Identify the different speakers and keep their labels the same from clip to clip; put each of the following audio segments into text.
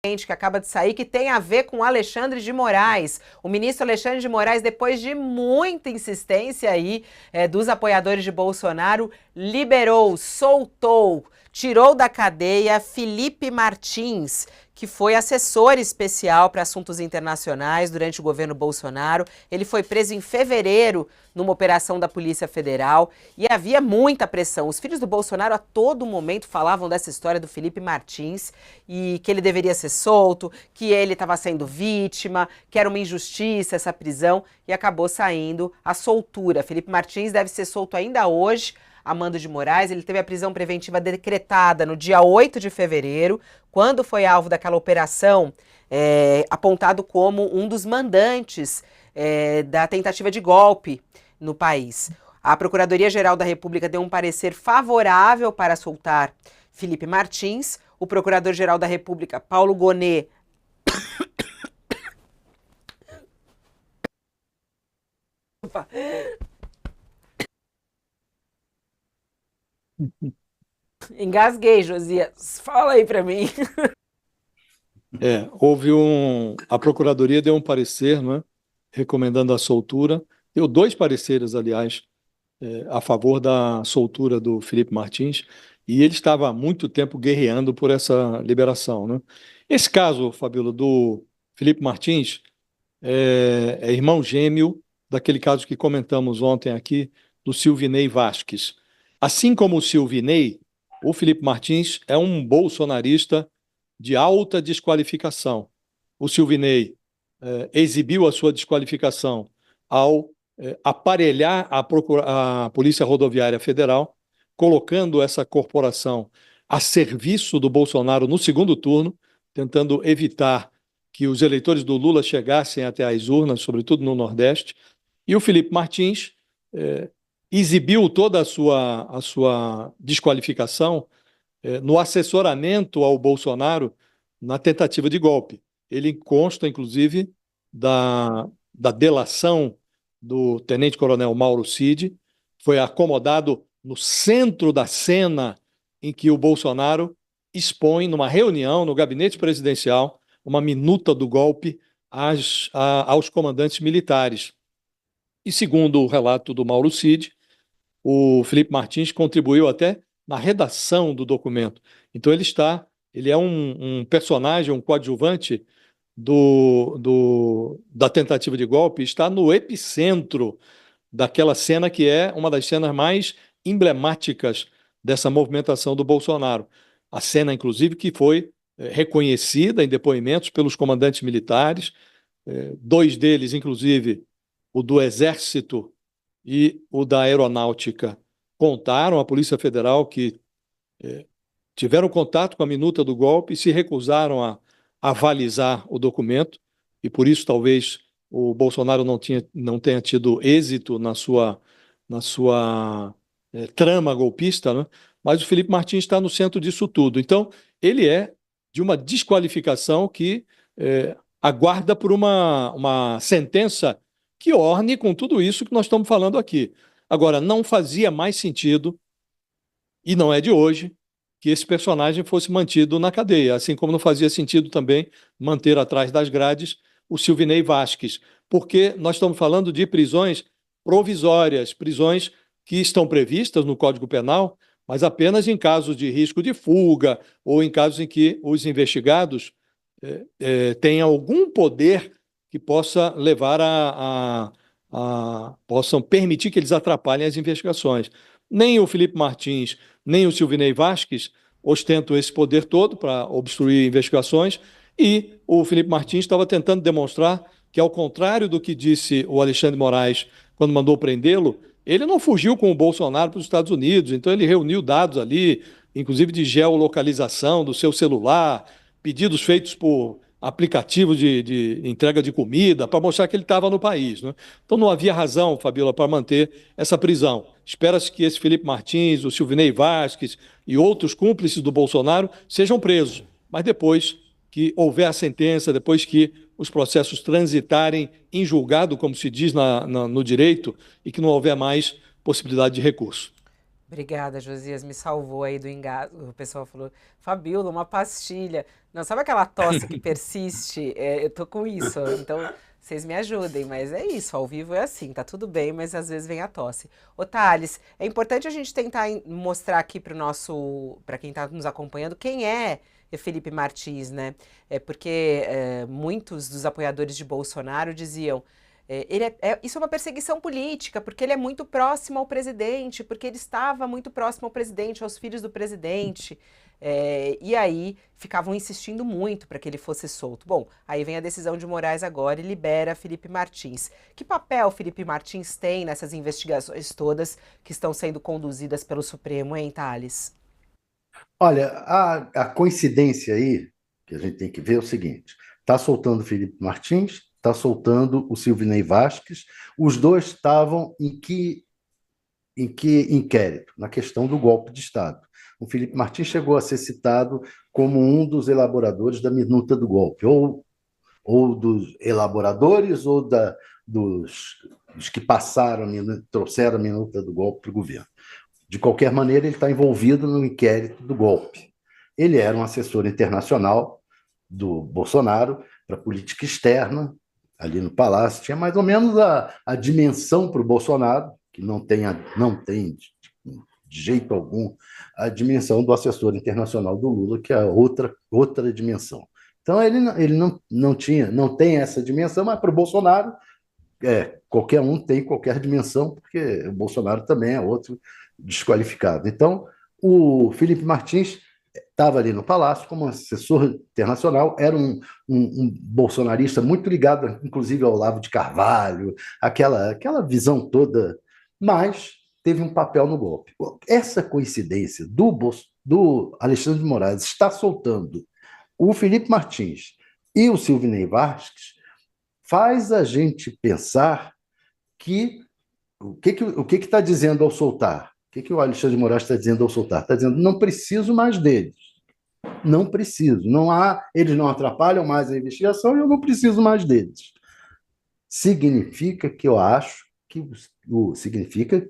Speaker 1: que acaba de sair, que tem a ver com Alexandre de Moraes. O ministro Alexandre de Moraes, depois de muita insistência aí dos apoiadores de Bolsonaro, liberou, soltou, tirou da cadeia Felipe Martins, que foi assessor especial para assuntos internacionais durante o governo Bolsonaro. Ele foi preso em fevereiro numa operação da Polícia Federal e havia muita pressão. Os filhos do Bolsonaro a todo momento falavam dessa história do Felipe Martins e que ele deveria ser solto, que ele estava sendo vítima, que era uma injustiça essa prisão, e acabou saindo a soltura. Felipe Martins deve ser solto ainda hoje, a mando de Moraes. Ele teve a prisão preventiva decretada no dia 8 de fevereiro, quando foi alvo daquela operação, apontado como um dos mandantes da tentativa de golpe no país. A Procuradoria-Geral da República deu um parecer favorável para soltar Felipe Martins. O Procurador-Geral da República, Paulo Gonet, engasguei, Josias. Fala aí para mim.
Speaker 2: A Procuradoria deu um parecer, né, recomendando a soltura. Deu dois pareceres, aliás, a favor da soltura do Felipe Martins, e ele estava há muito tempo guerreando por essa liberação, né? Esse caso, Fabíola, do Felipe Martins, é irmão gêmeo daquele caso que comentamos ontem aqui, do Silvinei Vasquez. Assim como o Silvinei, o Felipe Martins é um bolsonarista de alta desqualificação. O Silvinei exibiu a sua desqualificação ao aparelhar a Polícia Rodoviária Federal, colocando essa corporação a serviço do Bolsonaro no segundo turno, tentando evitar que os eleitores do Lula chegassem até as urnas, sobretudo no Nordeste. E o Felipe Martins exibiu toda a sua desqualificação no assessoramento ao Bolsonaro na tentativa de golpe. Ele consta, inclusive, da delação do tenente-coronel Mauro Cid, foi acomodado no centro da cena em que o Bolsonaro expõe, numa reunião no gabinete presidencial, uma minuta do golpe aos comandantes militares. E, segundo o relato do Mauro Cid, o Felipe Martins contribuiu até na redação do documento. Então ele é um personagem, um coadjuvante da tentativa de golpe, está no epicentro daquela cena que é uma das cenas mais emblemáticas dessa movimentação do Bolsonaro. A cena, inclusive, que foi reconhecida em depoimentos pelos comandantes militares, dois deles, inclusive, o do Exército e o da Aeronáutica, contaram à Polícia Federal que tiveram contato com a minuta do golpe e se recusaram a avalizar o documento, e por isso talvez o Bolsonaro não tenha tido êxito na sua trama golpista, né? Mas o Felipe Martins está no centro disso tudo. Então, ele é de uma desqualificação que aguarda por uma sentença que orne com tudo isso que nós estamos falando aqui. Agora, não fazia mais sentido, e não é de hoje, que esse personagem fosse mantido na cadeia, assim como não fazia sentido também manter atrás das grades o Silvinei Vasquez, porque nós estamos falando de prisões provisórias, prisões que estão previstas no Código Penal, mas apenas em casos de risco de fuga ou em casos em que os investigados tenham algum poder que possa levar possam permitir que eles atrapalhem as investigações. Nem o Felipe Martins, nem o Silvinei Vasquez ostentam esse poder todo para obstruir investigações, e o Felipe Martins estava tentando demonstrar que, ao contrário do que disse o Alexandre de Moraes quando mandou prendê-lo, ele não fugiu com o Bolsonaro para os Estados Unidos, então ele reuniu dados ali, inclusive de geolocalização do seu celular, pedidos feitos por aplicativos de entrega de comida, para mostrar que ele estava no país, né? Então não havia razão, Fabíola, para manter essa prisão. Espera-se que esse Felipe Martins, o Silvinei Vasquez e outros cúmplices do Bolsonaro sejam presos, mas depois que houver a sentença, depois que os processos transitarem em julgado, como se diz no direito, e que não houver mais possibilidade de recurso.
Speaker 1: Obrigada, Josias, me salvou aí do engasgo. O pessoal falou, Fabiola, uma pastilha. Não, sabe aquela tosse que persiste? Eu tô com isso, então vocês me ajudem, mas é isso, ao vivo é assim, tá tudo bem, mas às vezes vem a tosse. Ô, Thales, é importante a gente tentar mostrar aqui para quem tá nos acompanhando, quem é Felipe Martins, né? Porque muitos dos apoiadores de Bolsonaro diziam isso é uma perseguição política, porque ele é muito próximo ao presidente, porque ele estava muito próximo ao presidente, aos filhos do presidente. E aí ficavam insistindo muito para que ele fosse solto. Bom, aí vem a decisão de Moraes agora e libera Felipe Martins. Que papel Felipe Martins tem nessas investigações todas que estão sendo conduzidas pelo Supremo, hein, Thales?
Speaker 3: Olha, a coincidência aí que a gente tem que ver é o seguinte: está soltando o Felipe Martins, está soltando o Silvinei Vasquez, os dois estavam em que inquérito? Na questão do golpe de Estado. O Felipe Martins chegou a ser citado como um dos elaboradores da minuta do golpe, ou dos elaboradores, ou dos que passaram, trouxeram a minuta do golpe para o governo. De qualquer maneira, ele está envolvido no inquérito do golpe. Ele era um assessor internacional do Bolsonaro para política externa, ali no Palácio. Tinha mais ou menos a dimensão para o Bolsonaro, que não tem de jeito algum a dimensão do assessor internacional do Lula, que é outra dimensão. Então, ele não tem essa dimensão, mas para o Bolsonaro qualquer um tem qualquer dimensão, porque o Bolsonaro também é outro desqualificado. Então, o Felipe Martins estava ali no Palácio como assessor internacional, era um bolsonarista muito ligado, inclusive, ao Olavo de Carvalho, aquela visão toda, mas teve um papel no golpe. Essa coincidência do Alexandre de Moraes estar soltando o Felipe Martins e o Silvinei Vasquez faz a gente pensar que o que está dizendo ao soltar? O Alexandre de Moraes está dizendo ao soltar? Está dizendo, não preciso mais deles. Não preciso. Eles não atrapalham mais a investigação e eu não preciso mais deles. Significa que eu acho significa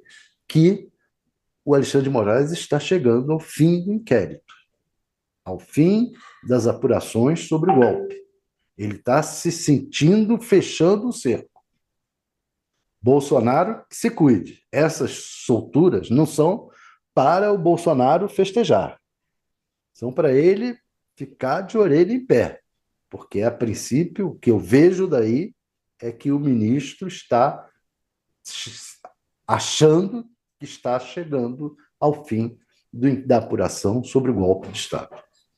Speaker 3: que o Alexandre de Moraes está chegando ao fim do inquérito, ao fim das apurações sobre o golpe. Ele está se sentindo fechando o cerco. Bolsonaro que se cuide. Essas solturas não são para o Bolsonaro festejar. São para ele ficar de orelha em pé. Porque, a princípio, o que eu vejo daí é que o ministro está achando que está chegando ao fim da apuração sobre o golpe de Estado.